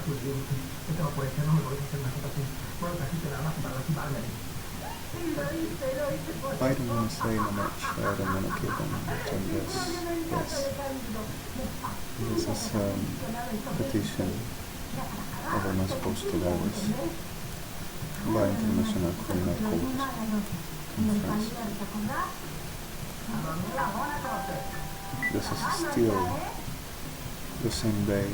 I don't want to say much. I don't want to keep on doing this. Yes. This is petition of am I supposed to divorce by International Criminal Court Conference. This is still the same day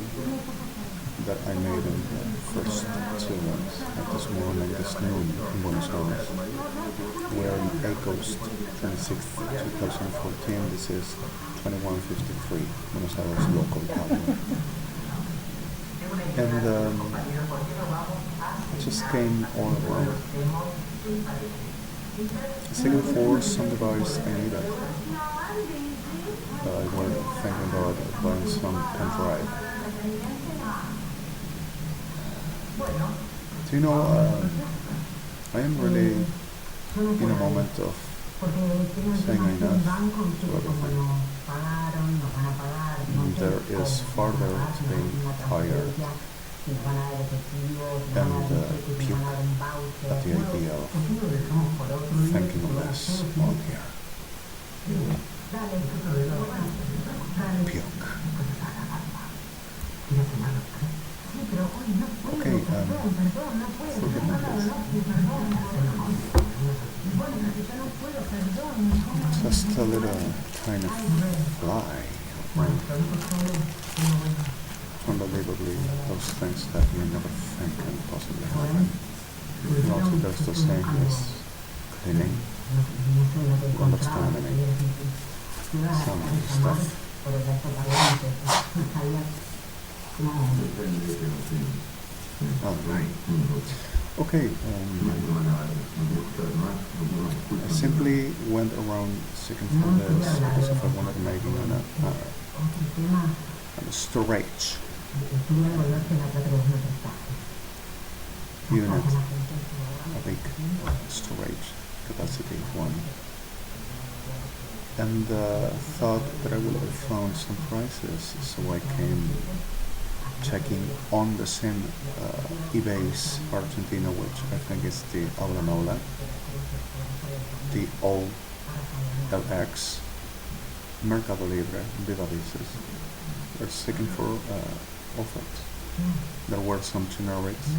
that I made in the first 2 months at this morning, this noon in Buenos Aires. We are in August 26th, 2014. This is 21:53 Buenos Aires local time. And just came all around. Second for some device I needed. I was thinking about buying some pen drive. Do you know, I am really in a moment of saying enough to everything. There is further to being tired and puke at the idea of thinking of this all here. Puke. Okay, forgive me please. Just a little tiny fly. Unbelievably, those things that you never think can possibly happen. And also there's the same as cleaning. You understand some stuff. Okay, I simply went around seeking for this because if I wanted to make a storage unit, a big storage capacity one, and thought that I would have found some prices, so I came checking on the same eBay's Argentina, which I think is the Aula, the OLX, Mercado Libre, Viva Dices. We're seeking for offers. There were some generics.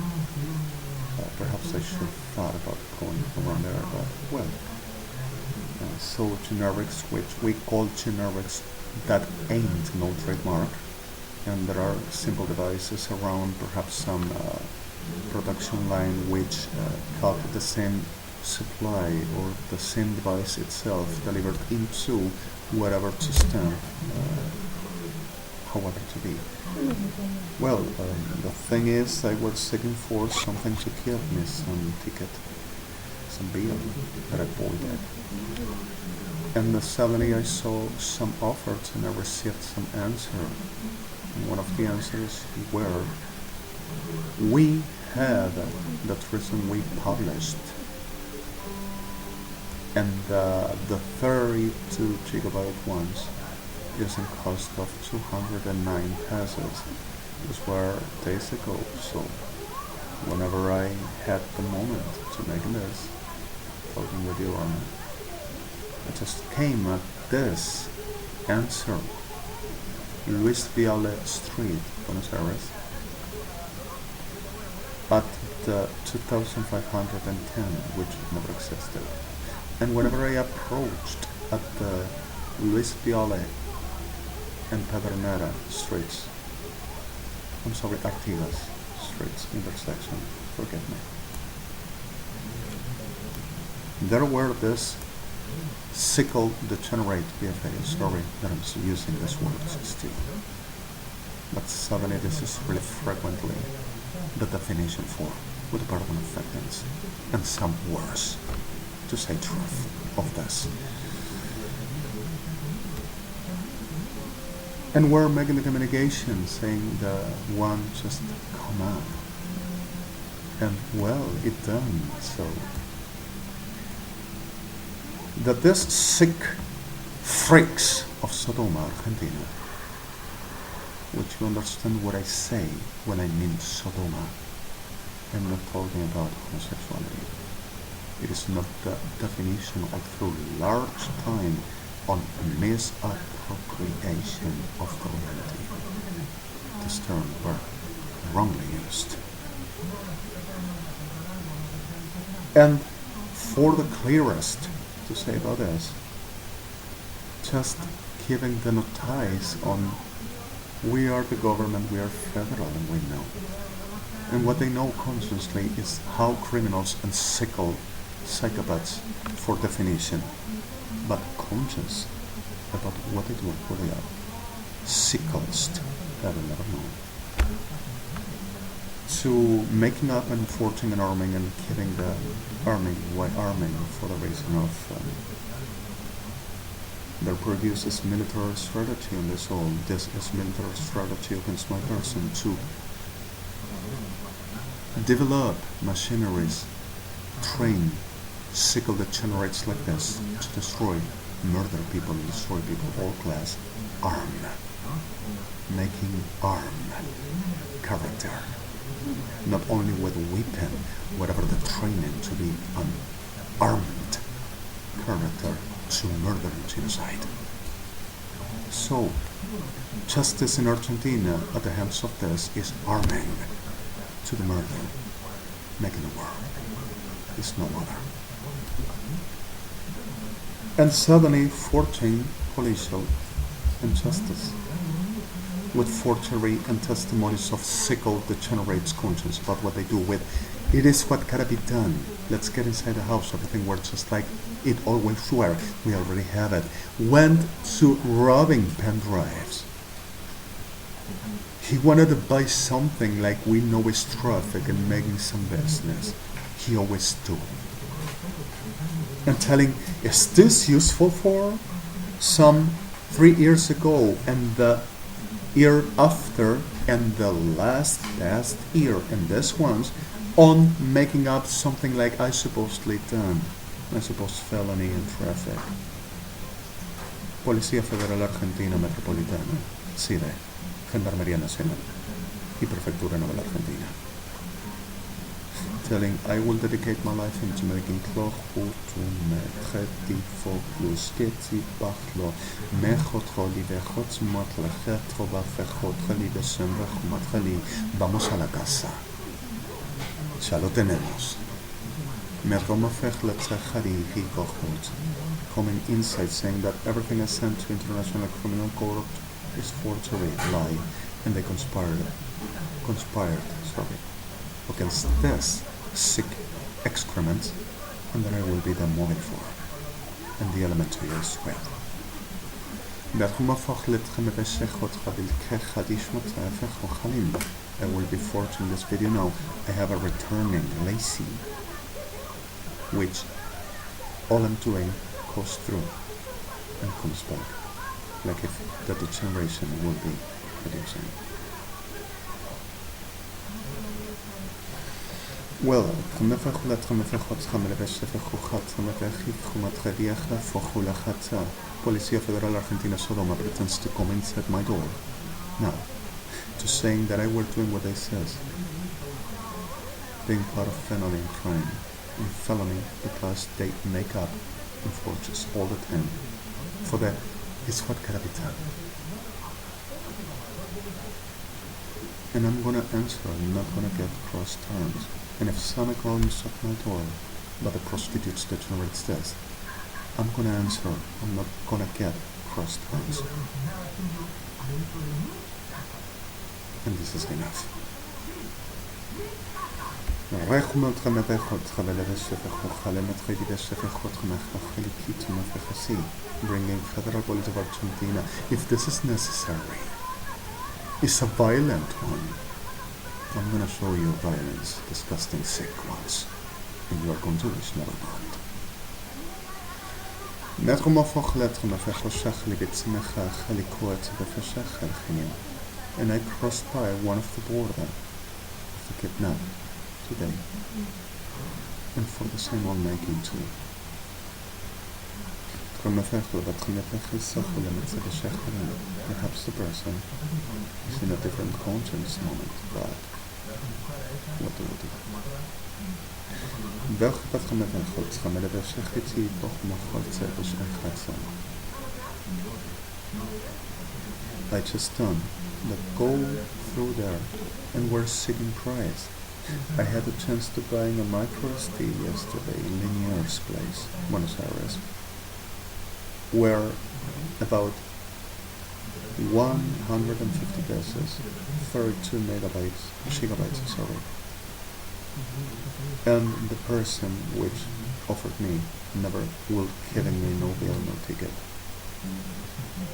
Perhaps I should have thought about going around there, but well. So generics, which we call generics, that ain't no trademark. And there are simple devices around, perhaps some production line which got the same supply or the same device itself delivered into whatever system, however to be. Well, the thing is, I was seeking for something to give me some ticket, some bill that I avoided. And suddenly I saw some offers and I received some answer. And one of the answers were, we had that reason we published, and the 32 gigabyte ones is in cost of 209 pesos. These were days ago, so whenever I had the moment to make this, talking with you on it, I just came at this answer. Luis Viale Street, Buenos Aires, at the 2510, which never existed. And whenever I approached at the Luis Viale and Pedernera streets, I'm sorry, Artigas streets intersection, forgive me, there were this sickle degenerate BFA, sorry that I'm using this word still. But suddenly this is really frequently the definition for with the pardon of sentence and some worse, to say truth, of this. And we're making the communication saying the one just come up. And well, it done, so that this sick freaks of Sodoma, Argentina, Would you understand what I say when I mean Sodoma? I'm not talking about homosexuality. It is not the definition of through large time on misappropriation of the reality. This term were wrongly used. And for the clearest to say about this, just giving the notice on we are the government, we are federal, and we know. And what they know consciously is how criminals and psychopaths, for definition, but conscious about what they do and who they are. Sickles, I will never know. To making up and forging and arming and killing the arming, why arming? For the reason of there produces military strategy on the soul. This is military strategy against my person to develop machineries, train, sickle that generates like this to destroy, murder people, destroy people, all class, arm, making arm character, not only with weapon, whatever the training to be an armed character to murder and genocide. So, justice in Argentina at the hands of this is arming to the murder, making a war. It's no other. And suddenly forging policial injustice with forgery and testimonies of sickle that generates conscience about what they do with it is what gotta be done. Let's get inside the house. Everything works just like it always were. We already have it. Went to robbing pen drives. He wanted to buy something like we know is traffic and making some business. He always do. And telling, is this useful for? Some 3 years ago and the year after and the last year and this one's on making up something like I supposedly done. I suppose felony and traffic. Policía Federal Argentina Metropolitana, CIDE, Gendarmería Nacional y Prefectura Naval Argentina. Telling, I will dedicate my life into making cloth to metreti focus keti bachlo mejotro libejot matlechetro bafejotro libesembra matli. Vamos a la casa. Ya lo tenemos. Coming inside saying that everything is sent to International Criminal Court is forgery, lie, and they conspired against this sick excrement, and that I will be the moving for, and the element to use with. I will be forging this video now. I have a returning lacy, which all I'm doing goes through and comes back, like if the degeneration will be producing. Well, Policía Federal Argentina Sodoma pretends to come inside my door now, to saying that I were doing what they says, being part of felony and crime, and felony because they make up and forges all the time. For that, it's what gotta be done. And I'm gonna answer, I'm not gonna get cross terms. And if Santa Claus at my door, but the prostitutes that generates this, I'm gonna answer, I'm not gonna get cross terms. And this is enough. Bringing Federal Police of Argentina, if this is necessary, is a violent one. I'm gonna show you violence, disgusting sick ones, and you are going to wish never mind. And I crossed by one of the border of the kidnap today, and for the same one making too. Perhaps the person is in a different conscience moment, but what do we do? I just done the go through there and we're seeking prize. I had a chance to buying a micro SD yesterday in Linier's place, Buenos Aires, where about 150 pesos, 32 gigabytes, sorry. And the person which offered me never will giving me no bill, no ticket.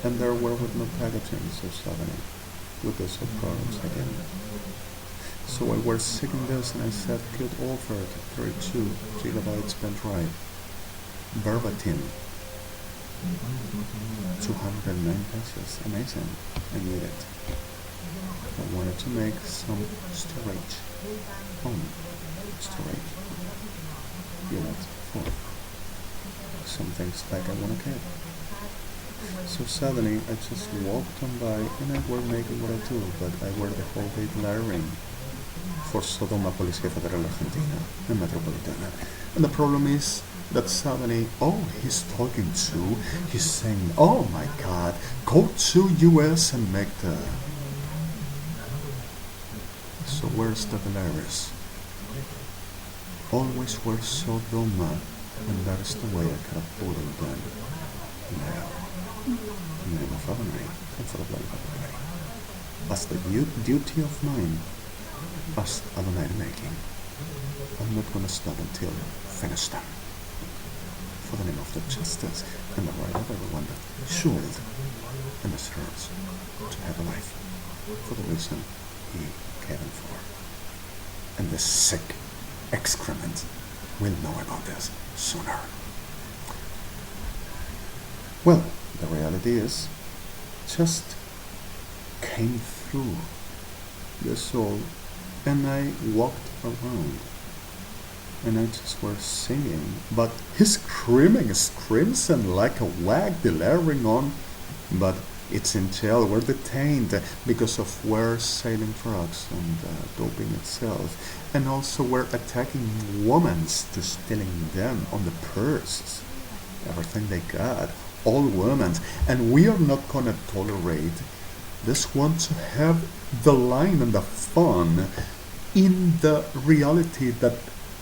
And there were with no packaging, so suddenly, with those problems again. So I was seeking this and I said, good offer, 32 gigabytes pen drive, verbatim, 209 pesos, amazing, I need it. I wanted to make some storage, home storage, unit for some things like I want to get. So suddenly I just walked on by and I were making what I do, but I were the whole day blaring for Sodoma Policía Federal Argentina and Metropolitana. And the problem is that suddenly, he's talking to, he's saying, oh my God, go to US and make the... So where's the Belarus? Always wear Sodoma, and that is the way I could have put it then. Now, in the name of Adonai, and for the blood of Adonai, as the duty of mine, as Adonai making, I'm not going to stop until finish them. For the name of the justice and the right of everyone that should and deserves to have a life for the reason he gave him for. And the sick excrement will know about this sooner. Well, the reality is, just came through the soul and I walked around and I just was singing, but he's screams and like a wag delivering on, but it's in jail, we're detained because of we're selling drugs and doping itself, and also we're attacking women to stealing them on the purse, everything they got, all women, and we are not gonna tolerate this one to have the line and the fun in the reality that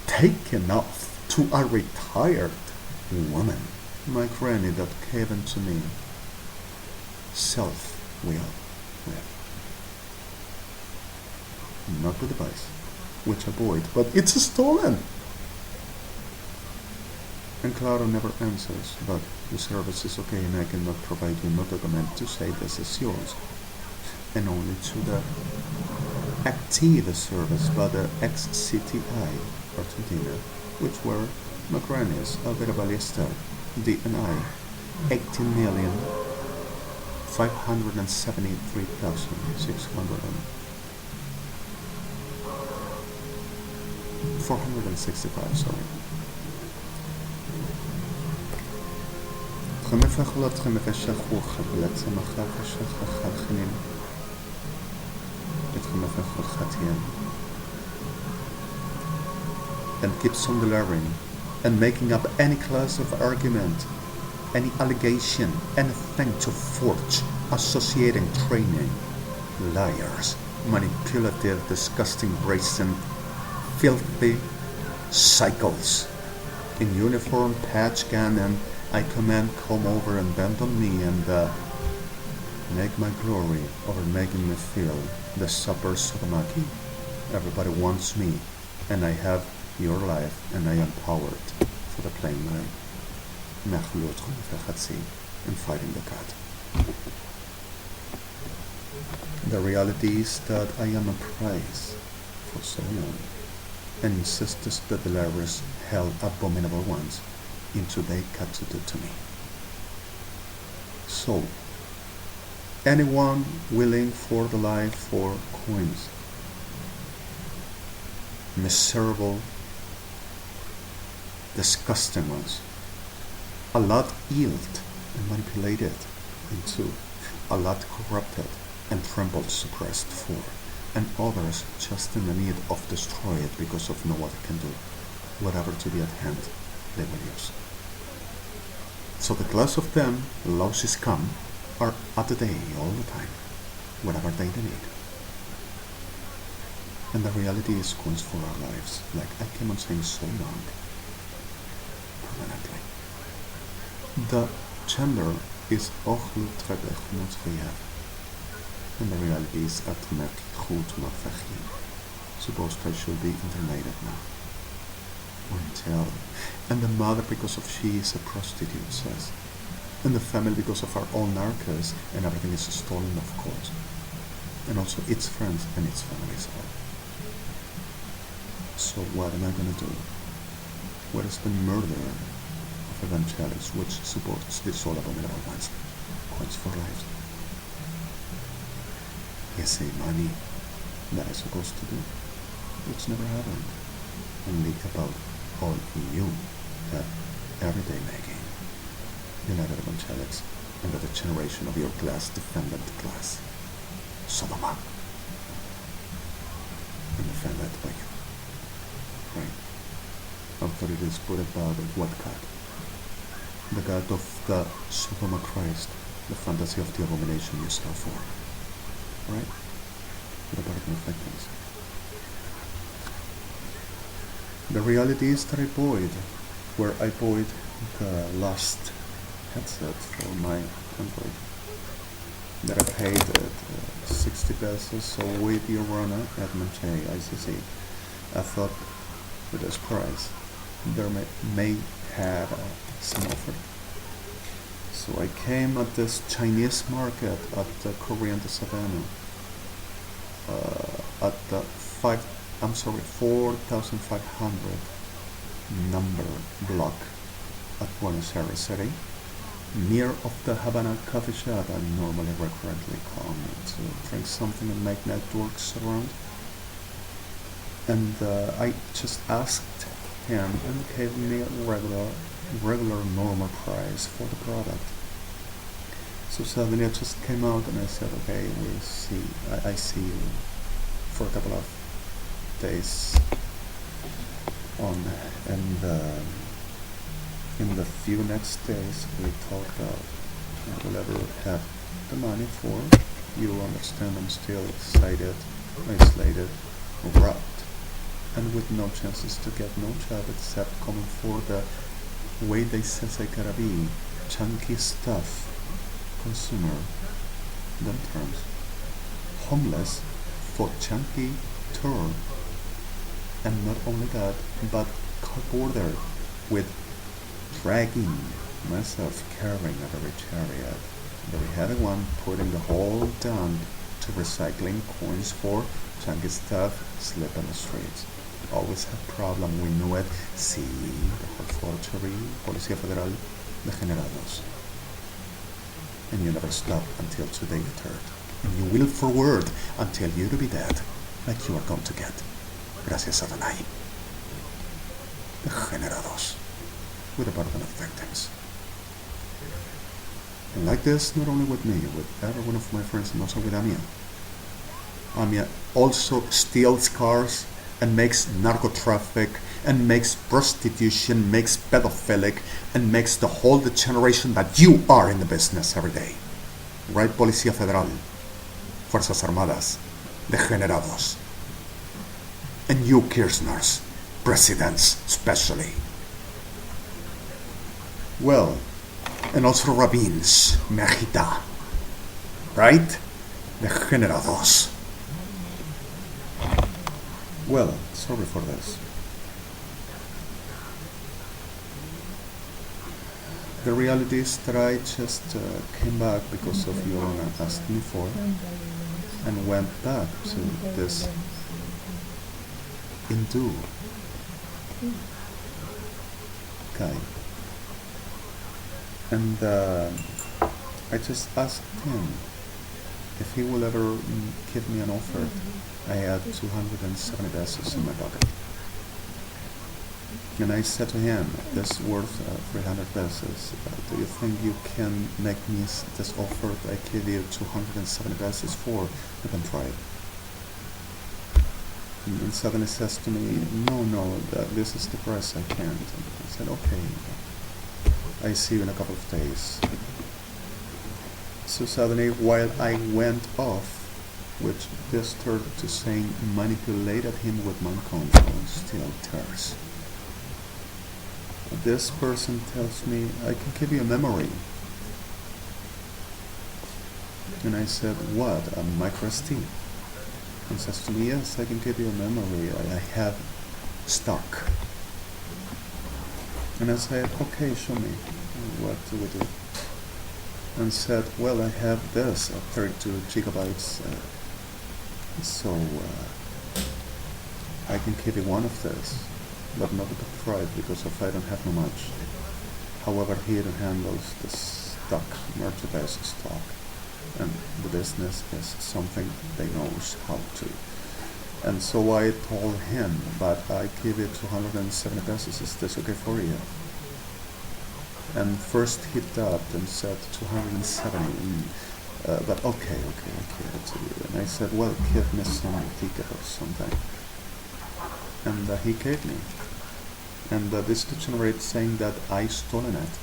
taken off to a retired woman, my granny that gave to me self-will with. Not the device, which I bought, but it's stolen. And Clara never answers, but the service is okay and I cannot provide you no document to say this is yours. And only to the active service by the ex-CTI Argentina, which were Macranes, Alvera Ballesta, DNI, 465, sorry. And keeps on delivering and making up any class of argument, any allegation, anything to forge, associating, training, liars, manipulative, disgusting, brazen, filthy cycles. In uniform, patch gun, and I command come over and bend on me and make my glory over making me feel the supper sodomaki. Everybody wants me, and I have your life, and I am powered for the plain man. And fighting the cat. The reality is that I am a prize for so long, and insistence that the lawyers held abominable ones into they cut to do to me. So, anyone willing for the life for coins, miserable, disgusting ones, A lot yielded and manipulated into, a lot corrupted and trembled suppressed for, and others just in the need of destroy it because of no other can do. Whatever to be at hand, they will use. So the class of them, lousy scum, are at the day all the time, whatever they need. And the reality is coins for our lives, like I keep on saying so long, permanently. The gender is ochtend terug moet gejat. And the reality is ultimate goed maar vergeen. Supposed I should be internated now. Until. And the mother because of she is a prostitute says. And the family because of our own narcos and everything is stolen of course. And also its friends and its families all. So what am I gonna do? What is the murder of evangelists which supports this all abominable ones? Coins for life. Yes, a money that I'm supposed to do, which never happened. Only about all you that everyday making. United evangelics under the generation of your class, defendant class. Sodoma. And defended by you. Right. Authorities put about what God? The God of the Sodoma Christ, the fantasy of the abomination you sell for. Right? The burden of victims. The reality is that I bought, where I bought the last headset for my Android that I paid at 60 pesos, so with your runner at Manche ICC. I thought with this price there may have some offer. So I came at this Chinese market at the Korean de Savannah at the 4,500 number block at Buenos Aires City, near of the Havana coffee shop I normally recurrently come to drink something and make networks around. And I just asked him and gave me a regular normal price for the product. So suddenly I just came out and I said, okay, we'll see. I see you for a couple of days on, and in the few next days we talked about will ever have the money for. You understand I'm still excited, isolated, robbed, and with no chances to get no job except coming for the way they says I gotta be, chunky stuff, consumer, them terms, homeless for chunky tour, and not only that, but border with dragging myself carrying a very chariot, very heavy one, putting the whole dump to recycling coins for chunky stuff, slip on the streets. Always have problem, we knew it. Sí, the whole forgery, Policía Federal, degenerados. And you never stop until today the third. And you will forward until you to be dead, like you are going to get. Gracias Adonai. Degenerados. With a burden of victims. And like this, not only with me, with every one of my friends, and also with Amia. Amia also steals cars and makes narco traffic and makes prostitution, makes pedophilic, and makes the whole degeneration that you are in the business every day. Right, Policía Federal, Fuerzas Armadas, degenerados. And you, Kirchners, presidents especially. Well, and also rabbins, Mejita, right? Degenerados. Well, sorry for this. The reality is that I just came back because of Yorona asked me for, and went back to this Hindu guy. And I just asked him if he will ever give me an offer. I had 270 pesos in my pocket. And I said to him, this is worth 300 pesos. Do you think you can make me this offer? I give you 270 pesos for. You can try it. And suddenly says to me, no, this is the price, I can't. And I said, okay, I see you in a couple of days. So suddenly, while I went off, which this turned to saying manipulated him with mind control, still tears. This person tells me, I can give you a memory. And I said, what, a micro SD? And says to me, yes, I can give you a memory. I have stock. And I said, okay, show me. What do we do? And said, well, I have this, 32 gigabytes. So I can give you one of this, but not the price because of I don't have no much. However, he handles the stock, merchandise stock, and the business is something they knows how to. And so I told him, but I give you 270 pesos, is this okay for you? And first he dubbed and said 270, but okay, I give it to you. And I said, well, give me some ticket or something. And he gave me. And this to generate saying that I stolen it.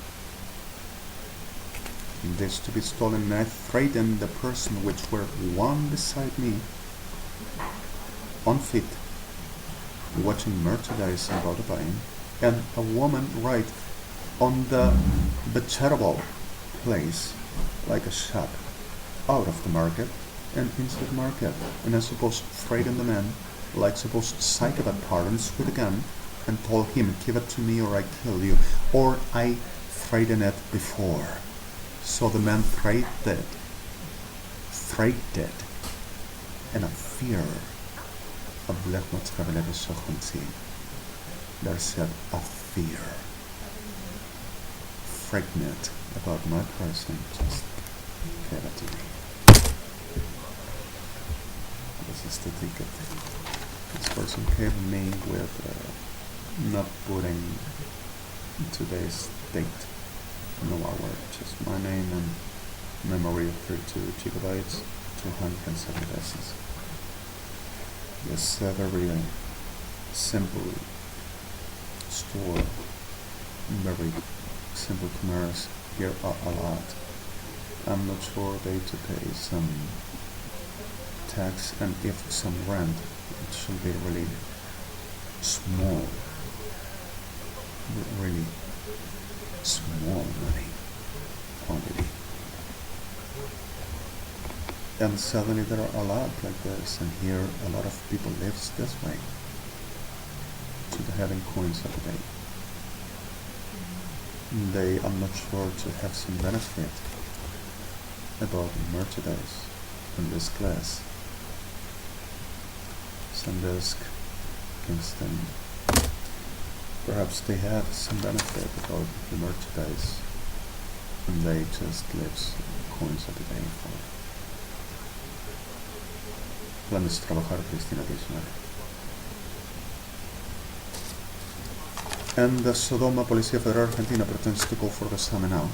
And this to be stolen, and I threatened the person which were one beside me, unfit, watching merchandise about the buying, and a woman right on the vegetable place, like a shop, out of the market and inside the market. And I suppose frightened the man, like suppose psychopath parents with a gun, and told him, give it to me or I kill you, or I frightened it before. So the man frightened, and a fear of Blanco there said a fear, frightened about my person, just give it to me. This is the ticket. This person came me with not putting today's date, no hour, just my name and memory of 32 gigabytes, 270 pesos. Yes, a very simple store, very simple commerce here a lot. I'm not sure they to pay some tax, and if some rent, it should be really small, really small money quantity. And suddenly there are a lot like this, and here a lot of people lives this way, to the having coins every day. They, I'm not sure, to have some benefit about merchandise in this class. Sandisk, Kingston, perhaps they have some benefit about the merchandise, and they just lives coins every day for planes trabajar Cristina Kirchner. And the Sodoma Policía Federal Argentina pretends to go for the same now,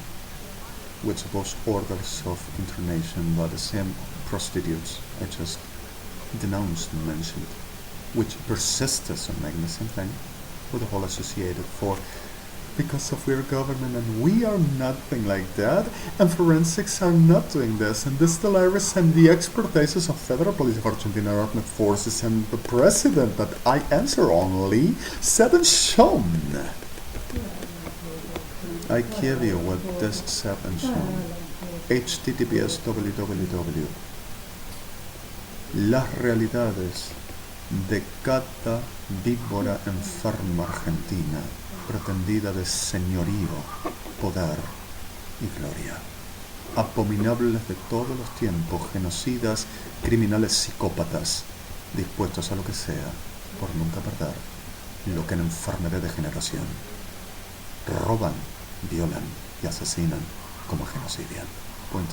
with supposed orders of internation by the same prostitutes I just denounced and mentioned, which persisted on making the same thing with the whole associated for, because of our government, and we are nothing like that, and forensics are not doing this, and this delirious and the expertises of Federal Police of Argentina Armed Forces and the President that I answer only said and shown. I give you what this said and shown. https www. Las realidades de cada víbora enferma argentina, pretendida de señorío, poder y gloria. Abominables de todos los tiempos, genocidas, criminales psicópatas, dispuestos a lo que sea, por nunca perder lo que en enfermedad de generación. Roban, violan y asesinan como genocidian. Point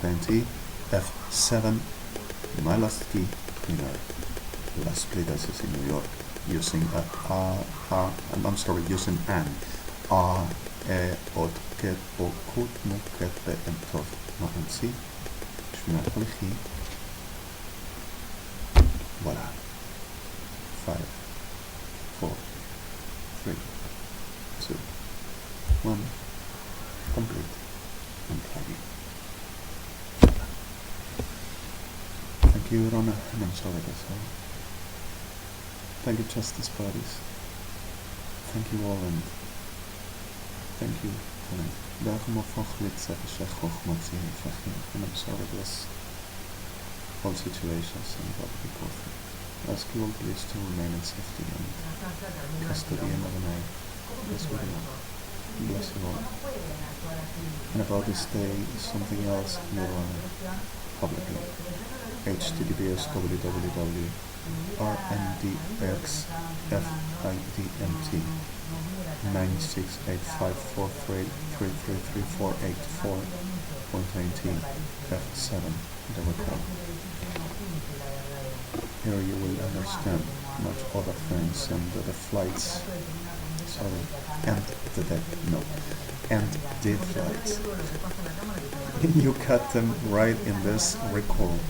F7, my last key, Las Plitas in New York, using I'm sorry, using an, ot, ket, o, kut, mu, ket, be, and tot, not and si, shmina, holichi, voila. 5, 4, 3, 2, 1, complete, unplugging. Thank you, Rona, and I'm sorry that's all. Thank you, Justice Buddies. Thank you all, and thank you, Helen. Daarom of van gelid zeggen, zeg hoogmat zien, and I'm sorry this whole situations and what we go through. Ask you all please to remain in safety and custody and of an eye. Yes, we do. Bless you all. And about this day, something else you publicly. https www.rndxfidmt 96854333484.19 F7 the record. Here you will understand much other things and the flights, and the flights. You cut them right in this record.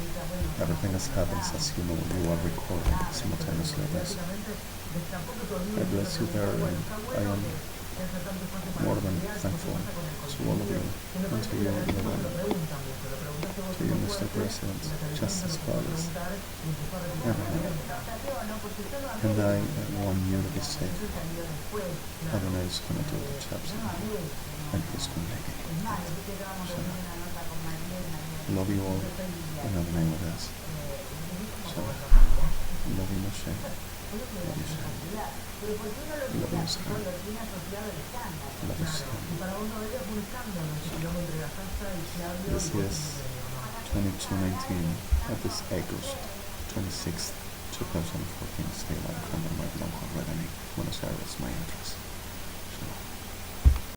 Everything that happens as you know you are recording simultaneously this. I bless you there, and I am more than thankful to all of you, and to you, to you, Mr. President, Justice Palace, and I want you to be safe. Adonai is going to do the jobs, and he's going to make it. Love you all, in the name of us. Love you, Moshe. Love you, Shem. Love you, Israel. Love you, Shem. This is 2219 at this August 26th, 2014. Stay alive, Alejandro, Blanco, Redemi, Buenos Aires,